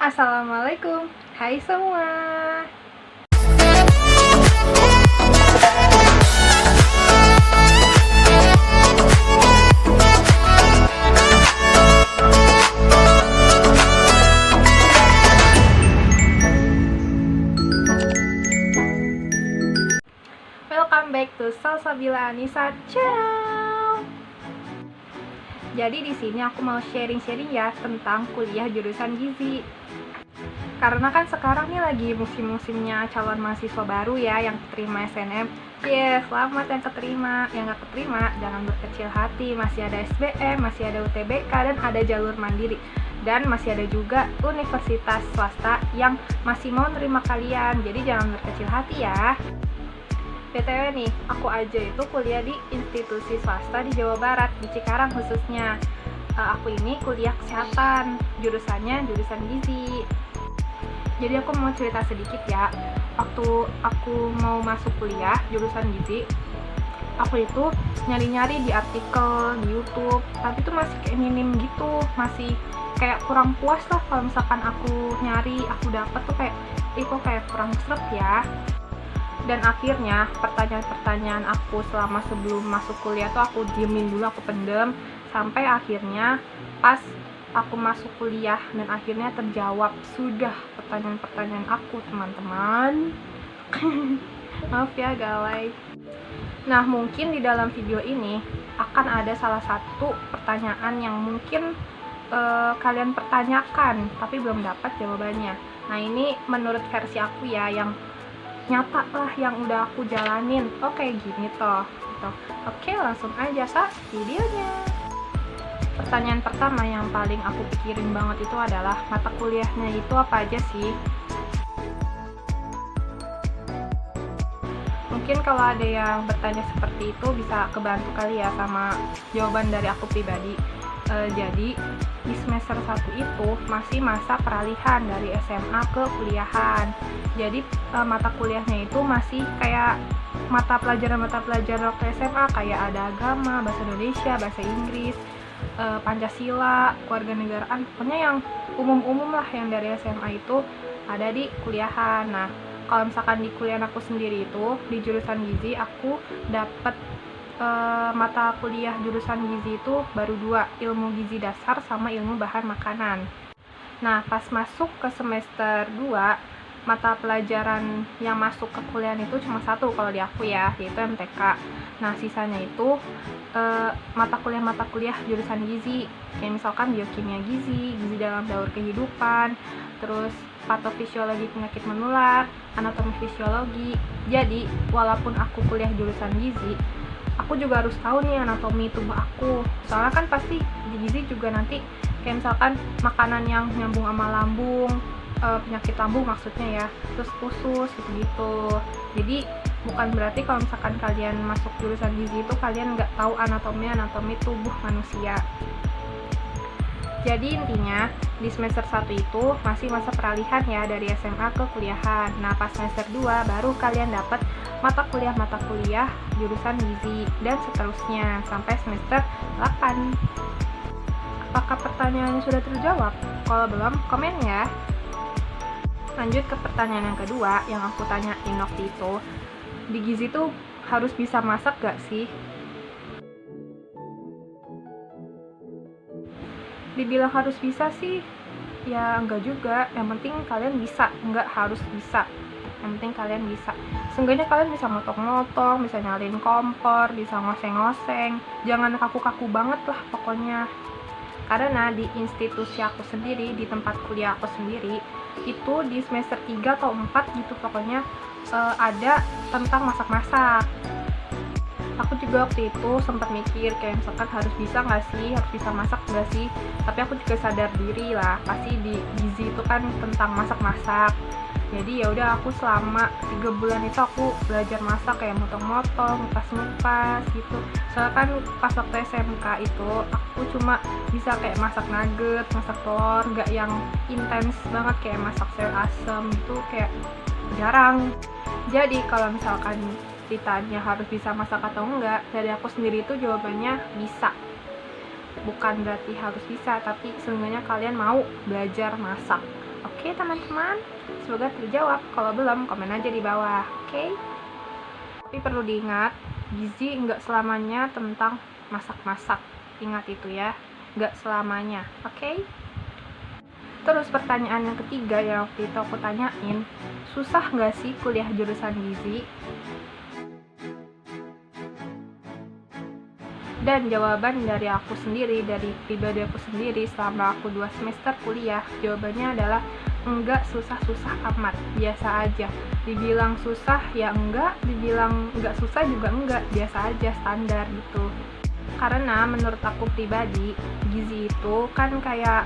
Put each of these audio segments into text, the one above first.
Assalamualaikum, hai semua. Welcome back to Salsabila Anissa Channel. Jadi di sini aku mau sharing-sharing ya tentang kuliah jurusan gizi. Karena kan sekarang nih lagi musim-musimnya calon mahasiswa baru ya yang keterima SNM. Selamat yang keterima. Yang nggak keterima jangan berkecil hati, masih ada SBM, masih ada UTBK, dan ada jalur mandiri. Dan masih ada juga universitas swasta yang masih mau nerima kalian. Jadi jangan berkecil hati ya. BTW nih, aku aja itu kuliah di institusi swasta di Jawa Barat, di Cikarang khususnya. Aku ini kuliah kesehatan, jurusannya jurusan gizi. Jadi aku mau cerita sedikit ya. Waktu aku mau masuk kuliah jurusan gizi, aku itu nyari-nyari di artikel, di YouTube, tapi itu masih kayak minim gitu, masih kayak kurang puas lah kalau misalkan aku nyari, aku dapet tuh kayak, kok kayak kurang seret ya. Dan akhirnya pertanyaan-pertanyaan aku selama sebelum masuk kuliah tuh aku diemin dulu, aku pendem, sampai akhirnya pas aku masuk kuliah dan akhirnya terjawab sudah pertanyaan-pertanyaan aku, teman-teman. Maaf ya galai. Nah, mungkin di dalam video ini akan ada salah satu pertanyaan yang mungkin kalian pertanyakan tapi belum dapat jawabannya. Nah, ini menurut versi aku ya, yang nyata lah, yang udah aku jalanin. Oke, gini toh gitu. Oke, langsung aja ke videonya. Pertanyaan pertama yang paling aku pikirin banget itu adalah mata kuliahnya itu apa aja sih. Mungkin kalau ada yang bertanya seperti itu bisa kebantu kali ya sama jawaban dari aku pribadi. Jadi di semester 1 itu masih masa peralihan dari SMA ke kuliahan. Jadi mata kuliahnya itu masih kayak mata pelajaran waktu SMA, kayak ada agama, bahasa Indonesia, bahasa Inggris, Pancasila, kewarganegaraan, pokoknya yang umum-umum lah yang dari SMA itu ada di kuliahan. Nah, kalau misalkan di kuliah aku sendiri itu di jurusan gizi, aku dapet mata kuliah jurusan gizi itu baru 2, ilmu gizi dasar sama ilmu bahan makanan. Nah, pas masuk ke semester 2, mata pelajaran yang masuk ke kuliah itu cuma 1 kalau di aku ya, yaitu MTK. Nah, sisanya itu mata kuliah jurusan gizi, kayak misalkan biokimia gizi, gizi dalam daur kehidupan, terus patofisiologi penyakit menular, anatomi fisiologi. Jadi, walaupun aku kuliah jurusan gizi, aku juga harus tahu nih anatomi tubuh aku. Soalnya kan pasti di gizi juga nanti kayak misalkan makanan yang nyambung sama lambung, penyakit lambung maksudnya ya, terus usus gitu-gitu. Jadi bukan berarti kalau misalkan kalian masuk jurusan gizi itu kalian nggak tahu anatomi tubuh manusia. Jadi intinya di semester 1 itu masih masa peralihan ya dari SMA ke kuliahan. Nah, pas semester 2 baru kalian dapat mata kuliah jurusan gizi dan seterusnya sampai semester 8. Apakah pertanyaannya sudah terjawab? Kalau belum, komen ya. Lanjut ke pertanyaan yang kedua yang aku tanyain waktu itu. Di gizi tuh harus bisa masak gak sih? Dibilang harus bisa sih, ya enggak juga. Yang penting kalian bisa, enggak harus bisa. Yang penting kalian bisa. Seenggaknya kalian bisa motong-motong, bisa nyalin kompor, bisa ngoseng-ngoseng. Jangan kaku-kaku banget lah pokoknya. Karena di institusi aku sendiri, di tempat kuliah aku sendiri, itu di semester 3 atau 4 gitu pokoknya ada tentang masak-masak. Aku juga waktu itu sempat mikir kayak misalkan harus bisa nggak sih, harus bisa masak nggak sih. Tapi aku juga sadar diri lah, pasti di gizi itu kan tentang masak-masak. Jadi ya udah, aku selama 3 bulan itu aku belajar masak, kayak motong-motong, ngupas-ngupas gitu. Soalnya kan pas waktu SMK itu aku cuma bisa kayak masak nugget, masak telur, nggak yang intens banget kayak masak sayur asem gitu, kayak jarang. Jadi kalau misalkan ditanya harus bisa masak atau enggak, dari aku sendiri itu jawabannya bisa. Bukan berarti harus bisa, tapi seenggaknya kalian mau belajar masak. Oke teman-teman, semoga terjawab. Kalau belum, komen aja di bawah. Oke. Tapi perlu diingat, gizi nggak selamanya tentang masak-masak. Ingat itu ya, nggak selamanya. Oke. Terus pertanyaan yang ketiga yang waktu itu aku tanyain, susah nggak sih kuliah jurusan gizi? Dan jawaban dari aku sendiri, dari pribadi aku sendiri selama aku 2 semester kuliah, jawabannya adalah enggak susah-susah amat, biasa aja. Dibilang susah ya enggak, dibilang enggak susah juga enggak, biasa aja, standar gitu. Karena menurut aku pribadi, gizi itu kan kayak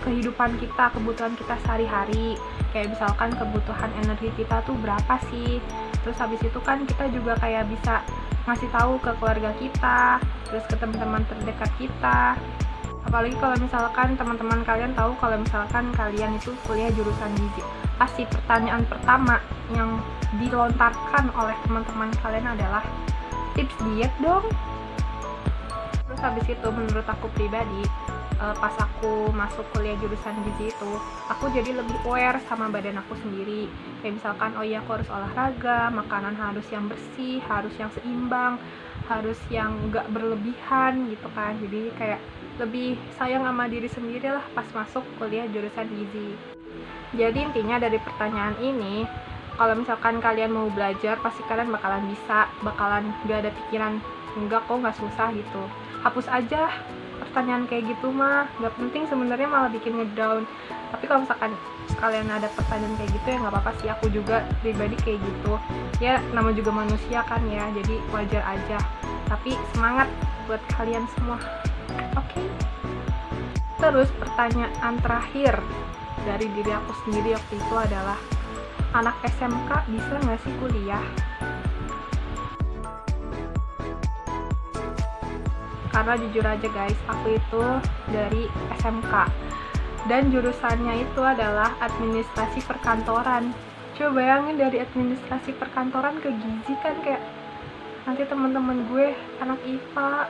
kehidupan kita, kebutuhan kita sehari-hari. Kayak misalkan kebutuhan energi kita tuh berapa sih? Terus habis itu kan kita juga kayak bisa ngasih tahu ke keluarga kita, terus ke teman-teman terdekat kita. Apalagi kalau misalkan teman-teman kalian tahu kalau misalkan kalian itu kuliah jurusan gizi, pasti pertanyaan pertama yang dilontarkan oleh teman-teman kalian adalah tips diet dong. Terus habis itu menurut aku pribadi, pas aku masuk kuliah jurusan gizi itu, aku jadi lebih aware sama badan aku sendiri. Kayak misalkan, oh iya aku harus olahraga, makanan harus yang bersih, harus yang seimbang, harus yang nggak berlebihan gitu kan. Jadi kayak lebih sayang sama diri sendiri lah pas masuk kuliah jurusan gizi. Jadi intinya dari pertanyaan ini, kalau misalkan kalian mau belajar, pasti kalian bakalan bisa, bakalan gak ada pikiran enggak kok nggak susah gitu. Hapus aja pertanyaan kayak gitu mah, nggak penting sebenarnya, malah bikin ngedown. Tapi kalau misalkan kalian ada pertanyaan kayak gitu ya nggak apa-apa sih, aku juga pribadi kayak gitu ya, nama juga manusia kan ya, jadi wajar aja. Tapi semangat buat kalian semua. Oke. Terus pertanyaan terakhir dari diri aku sendiri waktu itu adalah, anak SMK bisa nggak sih kuliah? Karena jujur aja guys, aku itu dari SMK dan jurusannya itu adalah administrasi perkantoran. Coba bayangin dari administrasi perkantoran ke gizi, kan kayak nanti teman-teman gue anak IPA,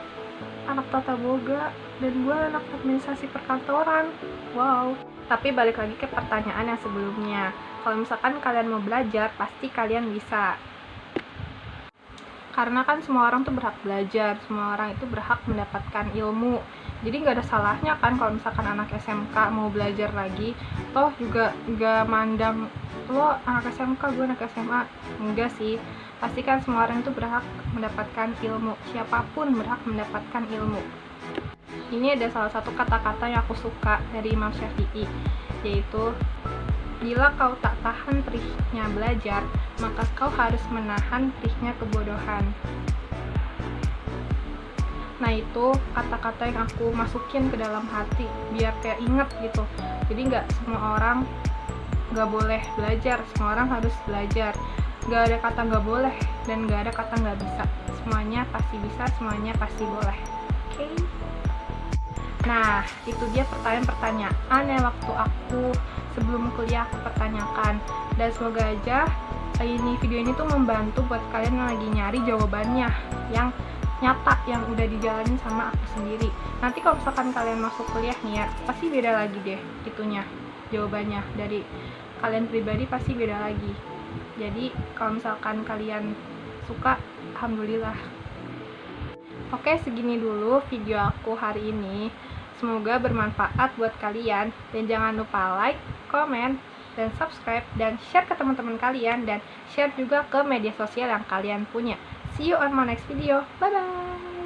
anak tata boga, dan gue anak administrasi perkantoran. Wow. Tapi balik lagi ke pertanyaan yang sebelumnya, kalau misalkan kalian mau belajar, pasti kalian bisa. Karena kan semua orang tuh berhak belajar, semua orang itu berhak mendapatkan ilmu. Jadi nggak ada salahnya kan kalau misalkan anak SMK mau belajar lagi, toh juga nggak mandang lo anak SMK, gue anak SMA. Enggak sih, pasti kan semua orang itu berhak mendapatkan ilmu, siapapun berhak mendapatkan ilmu. Ini ada salah satu kata-kata yang aku suka dari Imam Syafi'i, yaitu, bila kau tak tahan perihnya belajar, maka kau harus menahan perihnya kebodohan. Nah itu kata-kata yang aku masukin ke dalam hati, biar kayak inget gitu. Jadi nggak semua orang nggak boleh belajar, semua orang harus belajar. Nggak ada kata nggak boleh, dan nggak ada kata nggak bisa. Semuanya pasti bisa, semuanya pasti boleh. Oke? Nah, itu dia pertanyaan-pertanyaan yang waktu aku sebelum kuliah aku pertanyakan. Dan semoga aja video ini tuh membantu buat kalian yang lagi nyari jawabannya yang nyata, yang udah dijalanin sama aku sendiri. Nanti kalau misalkan kalian masuk kuliah nih ya, pasti beda lagi deh itunya, jawabannya dari kalian pribadi pasti beda lagi. Jadi kalau misalkan kalian suka, alhamdulillah. Oke, segini dulu video aku hari ini. Semoga bermanfaat buat kalian, dan jangan lupa like, komen, dan subscribe, dan share ke teman-teman kalian, dan share juga ke media sosial yang kalian punya. See you on my next video. Bye bye.